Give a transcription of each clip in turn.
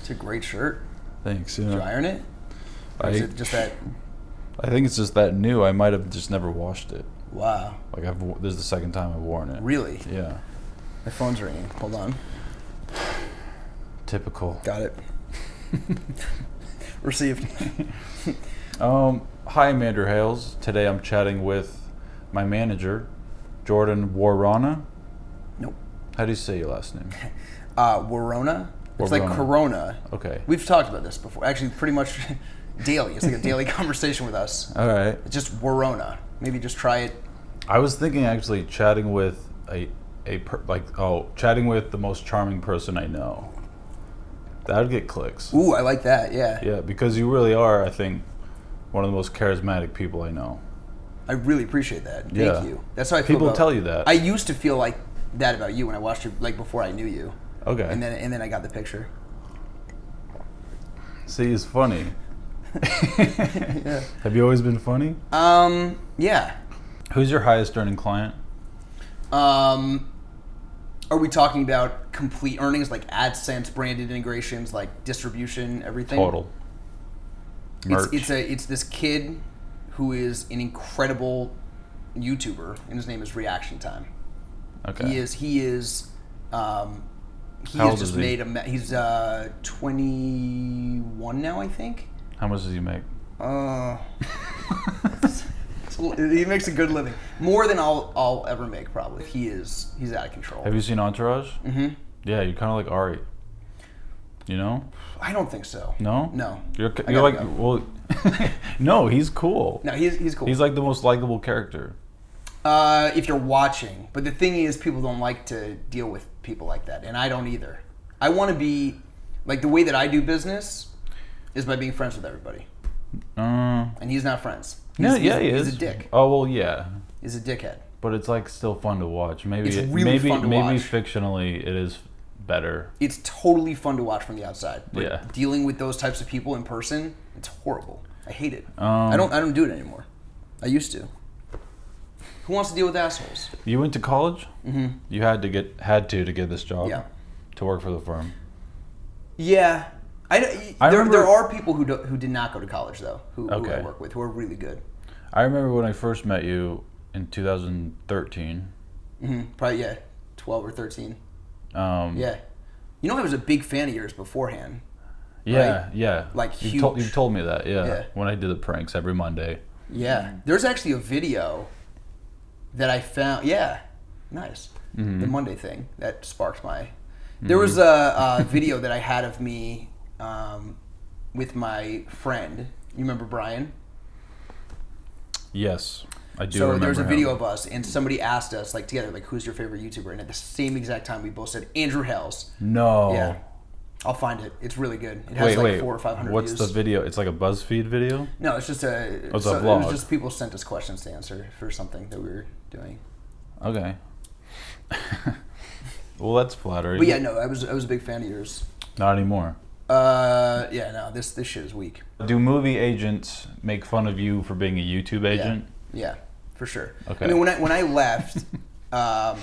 It's a great shirt. Thanks. Yeah. Did you iron it? Or is it just that? I think it's just that new. I might have just never washed it. Wow. Like this is the second time I've worn it. Really? Yeah. My phone's ringing. Hold on. Typical. Got it. Received. Hi, I'm Andrew Hales. Today I'm chatting with my manager, Jordan Worona. Nope. How do you say your last name? Worona. It's like Corona. Okay. We've talked about this before. Actually, pretty much daily. It's like a daily conversation with us. All right. It's just Worona. Maybe just try it. I was thinking actually chatting with chatting with the most charming person I know. That would get clicks. Ooh, I like that. Yeah. Yeah, because you really are, I think, one of the most charismatic people I know. I really appreciate that. Thank Yeah. you. That's how I feel. People tell you that. I used to feel like that about you when I watched you, like before I knew you. Okay. And then I got the picture. See, it's funny. Yeah. Have you always been funny? Yeah. Who's your highest earning client? Are we talking about complete earnings, like AdSense, branded integrations, like distribution, everything? Total. Merch. It's this kid who is an incredible YouTuber, and his name is Reaction Time. Okay. He has just made he's 21 now, I think. How much does he make? He makes a good living, more than I'll ever make probably. He's out of control. Have you seen Entourage? Mm-hmm. Yeah, you're kind of like Ari. You know? I don't think so. No? No. You're like go. Well. No, he's cool. No, he's cool. He's like the most likable character. If you're watching, but the thing is, people don't like to deal with people like that, and I don't either. I want to be like the way that I do business is by being friends with everybody. And he's not friends. He is. He's a dick. Oh well, yeah. He's a dickhead. But it's like still fun to watch. Maybe It's really fun to watch. Maybe fictionally it is better. It's totally fun to watch from the outside. But yeah. Dealing with those types of people in person, it's horrible. I hate it. I don't do it anymore. I used to. Who wants to deal with assholes? You went to college? Mm-hmm. You had to get this job. Yeah. To work for the firm. Yeah. There are people who did not go to college though, who I work with, who are really good. I remember when I first met you in 2013. Mm-hmm. Probably 12 or 13. Yeah. You know, I was a big fan of yours beforehand. Yeah, right? yeah. Like huge. You told me that. Yeah. When I did the pranks every Monday. Yeah. There's actually a video that I found. Yeah. Nice. Mm-hmm. The Monday thing that sparked my. There was a video that I had of me. With my friend. You remember Brian? Yes, I do. So there's a video of us, and somebody asked us, like together, like, who's your favorite YouTuber? And at the same exact time, we both said Andrew Hales. No. Yeah. I'll find it. It's really good. It has 400 or 500 What's views. the video? It's like a BuzzFeed video? No, it's just a vlog. It was just people sent us questions to answer for something that we were doing. Okay. Well, that's flattering. But yeah, no, I was a big fan of yours. Not anymore. This shit is weak. Do movie agents make fun of you for being a YouTube agent? Yeah, for sure. Okay. I mean, when I left, let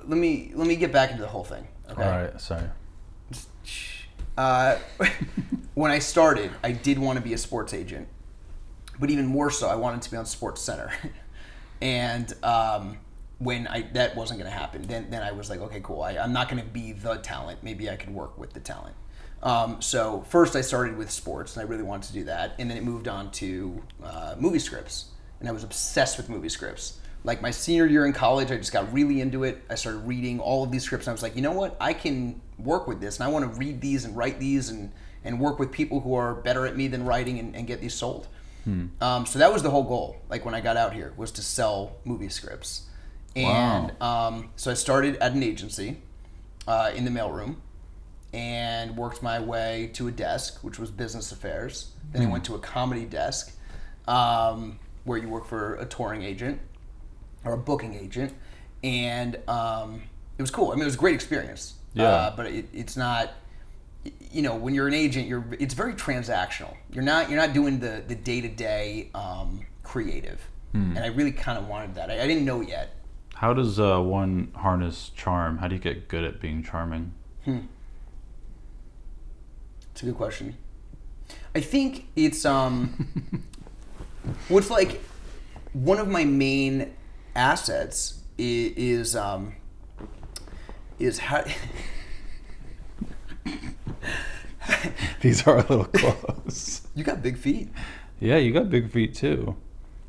me get back into the whole thing. Okay. All right. Sorry. When I started, I did want to be a sports agent, but even more so, I wanted to be on Sports Center, and when that wasn't going to happen, then I was like, okay, cool. I'm not going to be the talent. Maybe I could work with the talent. So first I started with sports, and I really wanted to do that. And then it moved on to movie scripts, and I was obsessed with movie scripts. Like my senior year in college, I just got really into it. I started reading all of these scripts, and I was like, you know what? I can work with this, and I want to read these and write these and work with people who are better at me than writing and get these sold. So that was the whole goal. Like when I got out here, was to sell movie scripts. And so I started at an agency in the mailroom and worked my way to a desk, which was business affairs. Then I went to a comedy desk where you work for a touring agent or a booking agent. And it was cool. I mean, it was a great experience. Yeah. But it's not, you know, when you're an agent, it's very transactional. You're not doing the day-to-day creative. And I really kind of wanted that. I didn't know yet. How does one harness charm? How do you get good at being charming? It's a good question. I think it's what's like one of my main assets is how. These are a little close. You got big feet. Yeah, you got big feet too.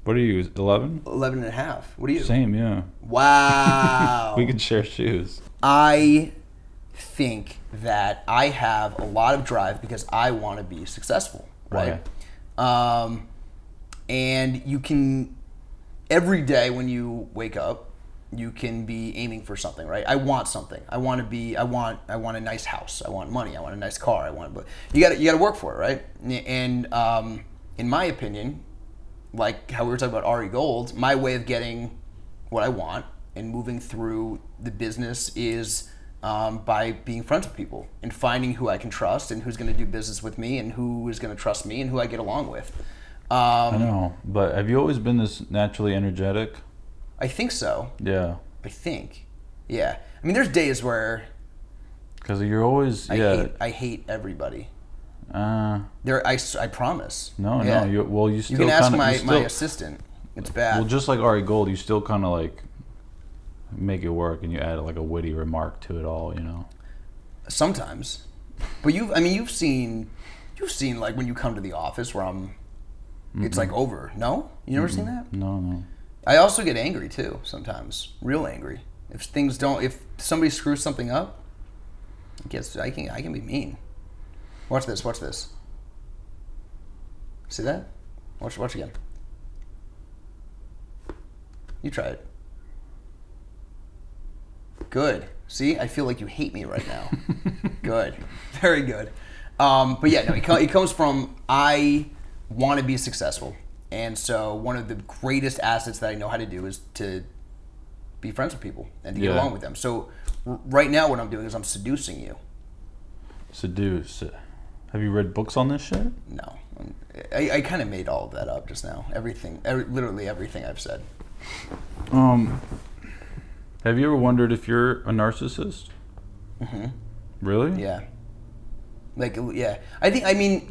What are you, 11? 11 and a half. What are you? Same, yeah. Wow. We could share shoes. I think that I have a lot of drive because I want to be successful, right? And you can, every day when you wake up, you can be aiming for something, right? I want something. I want a nice house. I want money. I want a nice car. But you got to work for it, right? And in my opinion, like how we were talking about Ari Gold, my way of getting what I want and moving through the business is by being friends with people and finding who I can trust and who's going to do business with me and who is going to trust me and who I get along with. I know, but have you always been this naturally energetic? I think so. Yeah. I think. Yeah. I mean, there's days where because you're always I hate everybody. I promise. No. You still. You can ask my assistant. It's bad. Well, just like Ari Gold, you still kind of like make it work, and you add like a witty remark to it all. Sometimes, but you've seen like when you come to the office where it's like over. No, you never seen that? No. I also get angry too sometimes, real angry. If somebody screws something up, I can be mean. Watch this. See that? Watch again. You try it. Good. See, I feel like you hate me right now. Good. Very good. But yeah, no, it comes from I want to be successful. And so one of the greatest assets that I know how to do is to be friends with people and to get along with them. So right now what I'm doing is I'm seducing you. Seduce. Have you read books on this shit? No. I kind of made all of that up just now. Literally everything I've said. Have you ever wondered if you're a narcissist? Mm-hmm. Really? Yeah.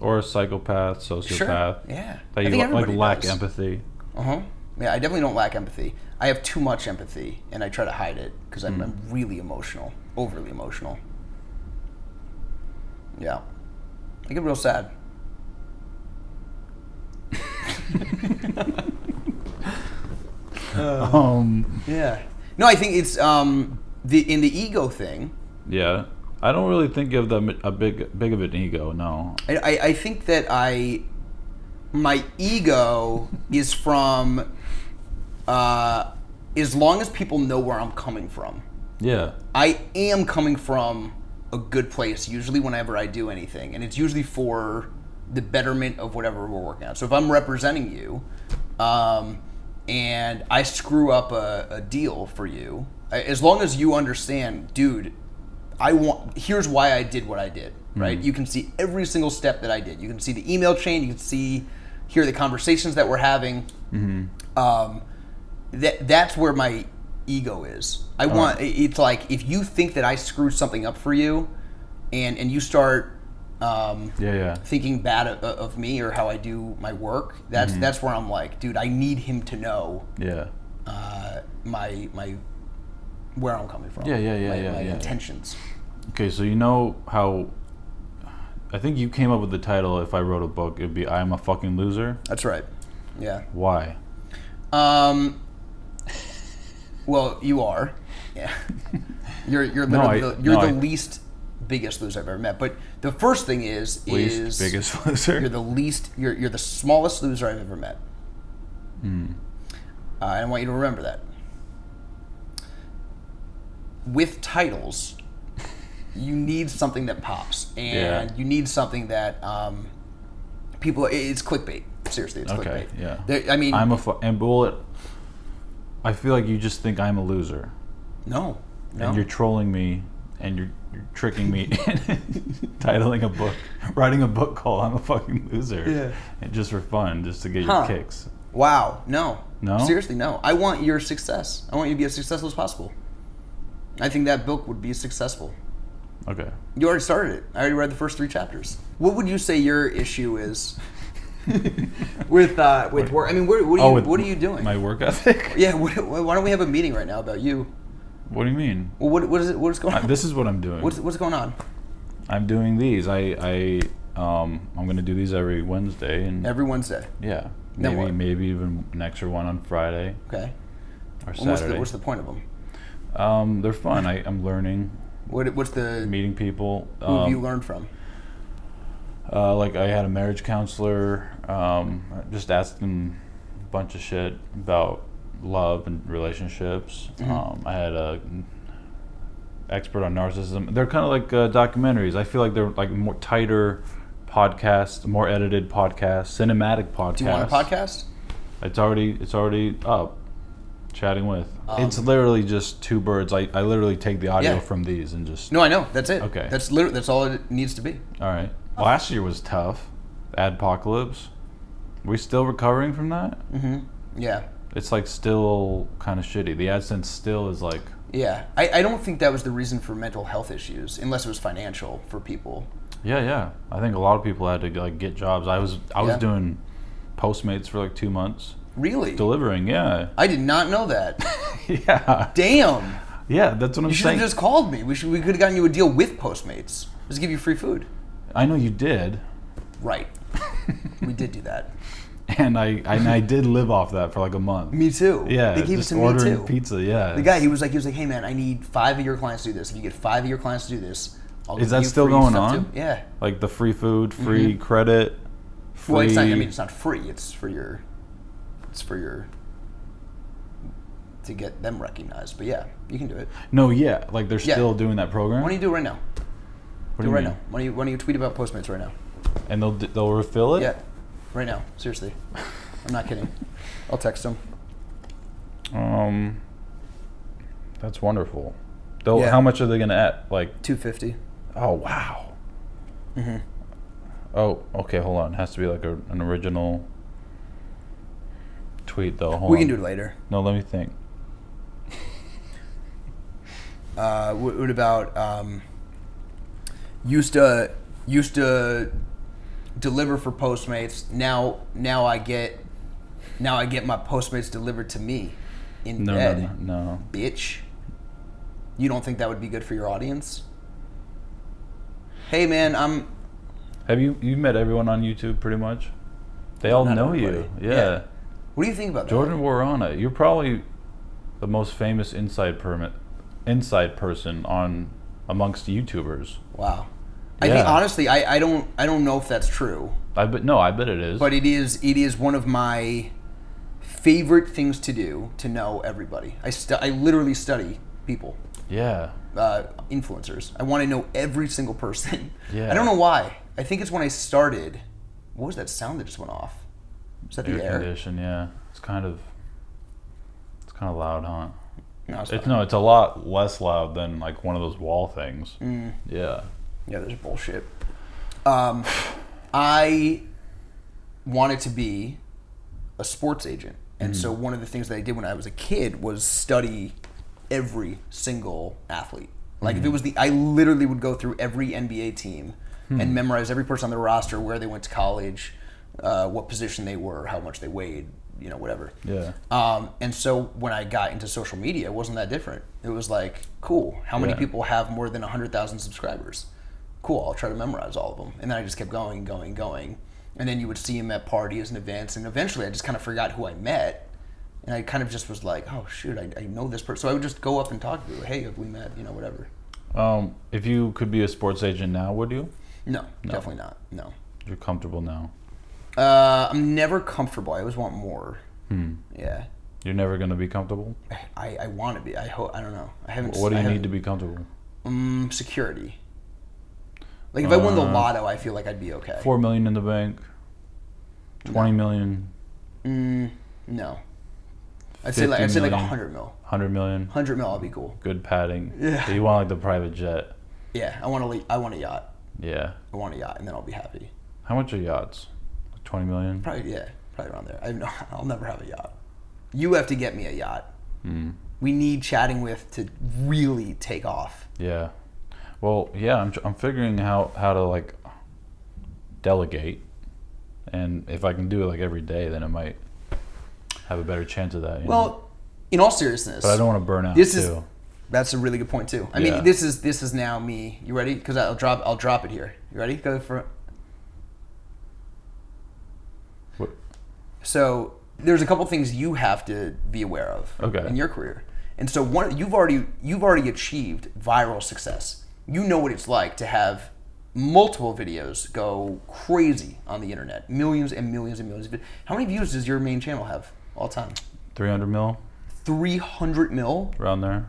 Or a psychopath, sociopath. Sure. Yeah. That you lack empathy. Yeah, I definitely don't lack empathy. I have too much empathy, and I try to hide it because I'm really emotional, overly emotional. Yeah. I get real sad. Yeah. No, I think it's in the ego thing. Yeah. I don't really think of them a big of an ego, no. I think that my ego is from as long as people know where I'm coming from. Yeah. I am coming from a good place usually whenever I do anything, and it's usually for the betterment of whatever we're working on. So if I'm representing you, and I screw up a deal for you, as long as you understand, dude, here's why I did what I did, right? You can see every single step that I did. You can see the email chain. You can hear the conversations that we're having. That's where my ego is. It's like if you think that I screwed something up for you, and you start thinking bad of me or how I do my work, that's where I'm like, dude, I need him to know my where I'm coming from. My intentions. Okay, so you know how I think you came up with the title, if I wrote a book, it'd be I'm a fucking loser. That's right. Yeah. Why? Well, you are. Yeah. You're the least biggest loser I've ever met. But the first thing is biggest loser. You're the smallest loser I've ever met. And I want you to remember that. With titles, you need something that pops, and you need something that people. It's clickbait. Seriously, it's clickbait. Yeah. I feel like you just think I'm a loser. No. And you're trolling me, and you're tricking me into writing a book called I'm a fucking loser. Yeah. And just for fun, just to get your kicks. Wow. No. No? Seriously, no. I want your success. I want you to be as successful as possible. I think that book would be successful. Okay. You already started it. I already read the first 3 chapters. What would you say your issue is with work? I mean, what are you doing? My work ethic? Yeah. Why don't we have a meeting right now about you? What do you mean? Well, what is it? What is going on? This is what I'm doing. What's going on? I'm doing these. I'm gonna do these every Wednesday and Every Wednesday. yeah, Then what? maybe even an extra one on Friday Okay. or And Saturday. what's the point of them? They're fun. I'm learning, What's the meeting people. who have you learned from? Like I had a marriage counselor, just asking a bunch of shit about love and relationships. Mm-hmm. I had a expert on narcissism. They're kind of like documentaries. I feel like they're like more tighter podcasts, more edited podcasts, cinematic podcasts. Do you want a podcast? It's already up. Chatting with. It's literally just 2 birds. I literally take the audio Yeah. from these and just. No, I know. That's it. Okay. That's all it needs to be. All right. Last year was tough. Adpocalypse. We still recovering from that? Mm-hmm. Yeah. It's like still kind of shitty. The AdSense still is like. Yeah. I don't think that was the reason for mental health issues, unless it was financial for people. Yeah. I think a lot of people had to like get jobs. I was Yeah. doing Postmates for like 2 months. Really? Delivering, yeah. I did not know that. Yeah. Damn. Yeah, that's what I'm You should have saying. just called me. We could have gotten you a deal with Postmates. Just give you free food. I know you did. Right. We did do that. And I did live off that for like a month. Me too. Yeah, They gave it just to me ordering too. pizza. Yeah, The guy, he was like, hey man, I need 5 of your clients to do this. If you get 5 of your clients to do this, I'll give Is that you still free going stuff on? too. Yeah. like the free food, free credit, free. Well, it's not. I mean, it's not free. It's for your to get them recognized. But yeah, you can do it. No, yeah, like they're Yeah. still doing that program. Why don't you do it right now? What Do it right mean? now. Why don't you tweet about Postmates right now? And they'll refill it. Yeah, right now. Seriously, I'm not kidding. I'll text them. That's wonderful. Yeah. How much are they gonna add? Like, $250. oh wow. Mm-hmm. Oh, okay. Hold on. It has to be like an original tweet though. Hold We on. can do it later. No, let me think. What about used to deliver for Postmates. Now I get my Postmates delivered to me in bed. No. Bitch. You don't think that would be good for your audience? Hey man, Have you met everyone on YouTube pretty much? They all Not know everybody. you. Yeah. What do you think about that? Jordan Worona, you're probably the most famous inside person on amongst YouTubers. Wow. I Yeah. think honestly, I don't know if that's true, I bet it is. but it is one of my favorite things to do, to know everybody. I literally study people, yeah. influencers. I want to know every single person. Yeah. I don't know why. I think it's when I started. What was that sound that just went off? Is that the air? Condition, yeah. It's kind of loud, huh? No, it's It's fine. it's a lot less loud than like one of those wall things. Yeah. Yeah, there's bullshit. I wanted to be a sports agent. And so one of the things that I did when I was a kid was study every single athlete. Like if it was I literally would go through every NBA team and memorize every person on the roster, where they went to college, what position they were, how much they weighed, whatever. Yeah. And so when I got into social media, it wasn't that different. It was like, cool, how many Yeah. people have more than 100,000 subscribers? Cool, I'll try to memorize all of them. And then I just kept going. And then you would see them at parties and events. And eventually I just kind of forgot who I met. And I kind of just was like, oh, shoot, I know this person. So I would just go up and talk to them. Hey, have we met? Whatever. If you could be a sports agent now, would you? No, definitely not. No. You're comfortable now. I'm never comfortable. I always want more. Yeah. You're never gonna be comfortable. I want to be. I hope. I don't know. I haven't. What do I you need haven't- to be comfortable? Security. Like if I won the lotto, I feel like I'd be okay. 4 million in the bank. 20 million. No. I'd say like 50 million. 100 mil. 100 million. 100 mil, I'll be cool. Good padding. Yeah. So you want like the private jet. Yeah, I want a yacht. Yeah. I want a yacht, and then I'll be happy. How much are yachts? Like 20 million? Probably around there. I'll never have a yacht. You have to get me a yacht. We need Chatting With to really take off. Yeah. Well, yeah, I'm figuring how to like delegate, and if I can do it like every day, then I might have a better chance of that. You know? Well, in all seriousness, But I don't want to burn out this too. that's a really good point too. I Yeah. mean, this is now me. You ready? Because I'll drop it here. You ready? Go for it. What? So there's a couple things you have to be aware of Okay. in your career, and so you've already achieved viral success. You know what it's like to have multiple videos go crazy on the internet, millions and millions and millions. How many views does your main channel have all time? 300 mil 300 mil. around there.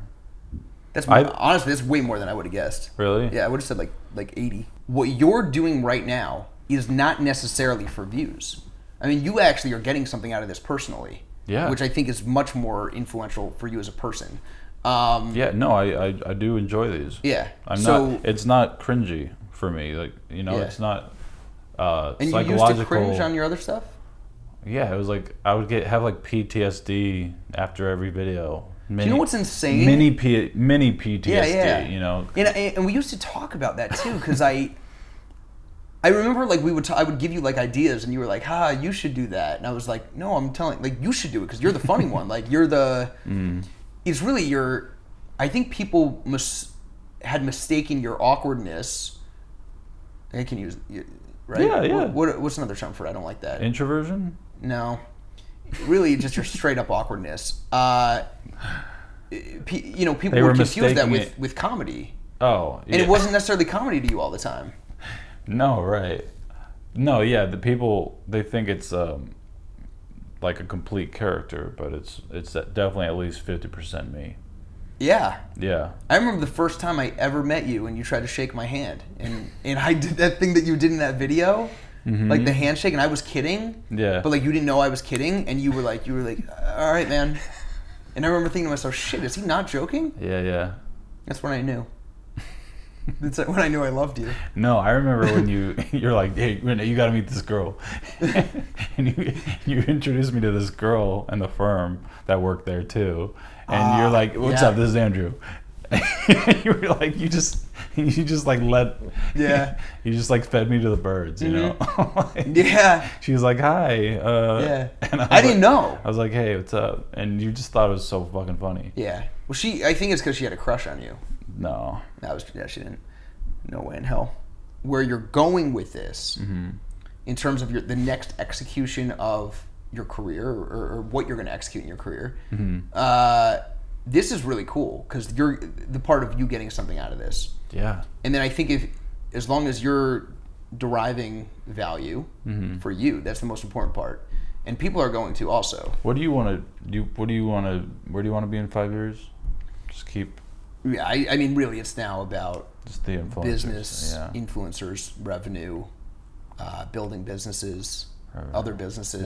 That's honestly, that's way more than I would have guessed. Really? Yeah, I would have said like 80. What you're doing right now is not necessarily for views. I mean, you actually are getting something out of this personally. Yeah. Which I think is much more influential for you as a person. Yeah, no, I do enjoy these. Yeah. It's not cringy for me. Like, you know, Yeah. it's not And you psychological. used to cringe on your other stuff? Yeah, it was like I would have like PTSD after every video. Do you know what's insane? Mini PTSD, Yeah. you know. And we used to talk about that too, because I remember like I would give you like ideas, and you were like, you should do that, and I was like, no, I'm telling, like, you should do it because you're the funny one, like you're the. It's really I think people had mistaken your awkwardness. I can use right. Yeah. What's another term for it? I don't like that. Introversion? No, really, just your straight up awkwardness. People would confuse that with comedy. Oh, yeah. And it wasn't necessarily comedy to you all the time. No, right. No, yeah, the people, they think it's like a complete character, but it's definitely at least 50% me. Yeah. Yeah. I remember the first time I ever met you and you tried to shake my hand. And I did that thing that you did in that video, like the handshake, and I was kidding. Yeah. But like you didn't know I was kidding, and you were like, all right, man. And I remember thinking to myself, shit, is he not joking? Yeah. That's when I knew. That's when I knew I loved you. No, I remember when you're like, hey, you got to meet this girl, and you introduced me to this girl in the firm that worked there too, and you're like, what's up? This is Andrew. You were like, you just like you just like fed me to the birds, you know. Yeah. She was like, hi. Yeah. And I didn't know. I was like, hey, what's up? And you just thought it was so fucking funny. Yeah. Well, I think it's because she had a crush on you. No. She didn't. No way in hell. Where you're going with this, in terms of the next execution of your career, or what you're going to execute in your career, this is really cool because you're the part of you getting something out of this. Yeah. And then I think as long as you're deriving value for you, that's the most important part. And people are going to also. What do you want to do? Where do you want to be in 5 years? Just keep. Yeah, I mean, really, it's now about just the influencers, business, influencers, revenue, building businesses, other businesses.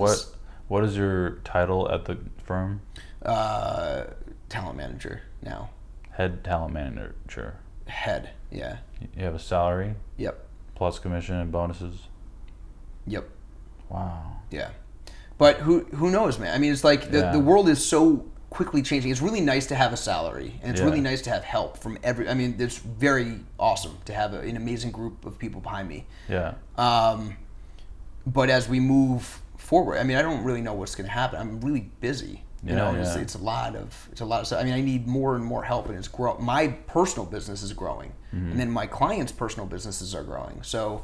What is your title at the firm? Talent manager now. Head talent manager. Head, yeah. You have a salary? Yep. Plus commission and bonuses? Yep. Wow. Yeah. But who knows, man? I mean, it's like the world is so quickly changing. It's really nice to have a salary, and it's really nice to have help from I mean, it's very awesome to have an amazing group of people behind me. Yeah. But as we move forward, I mean, I don't really know what's going to happen. I'm really busy. It's a lot of stuff. I mean, I need more and more help, and it's my personal business is growing, and then my clients' personal businesses are growing. So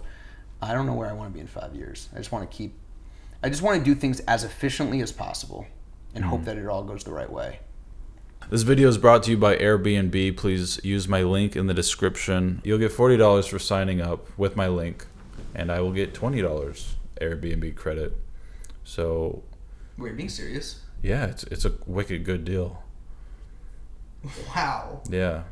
I don't know where I want to be in 5 years. I just want to do things as efficiently as possible and hope that it all goes the right way. This video is brought to you by Airbnb. Please use my link in the description. You'll get $40 for signing up with my link, and I will get $20 Airbnb credit. So, Wait, you're being serious? yeah, it's a wicked good deal. Wow. Yeah.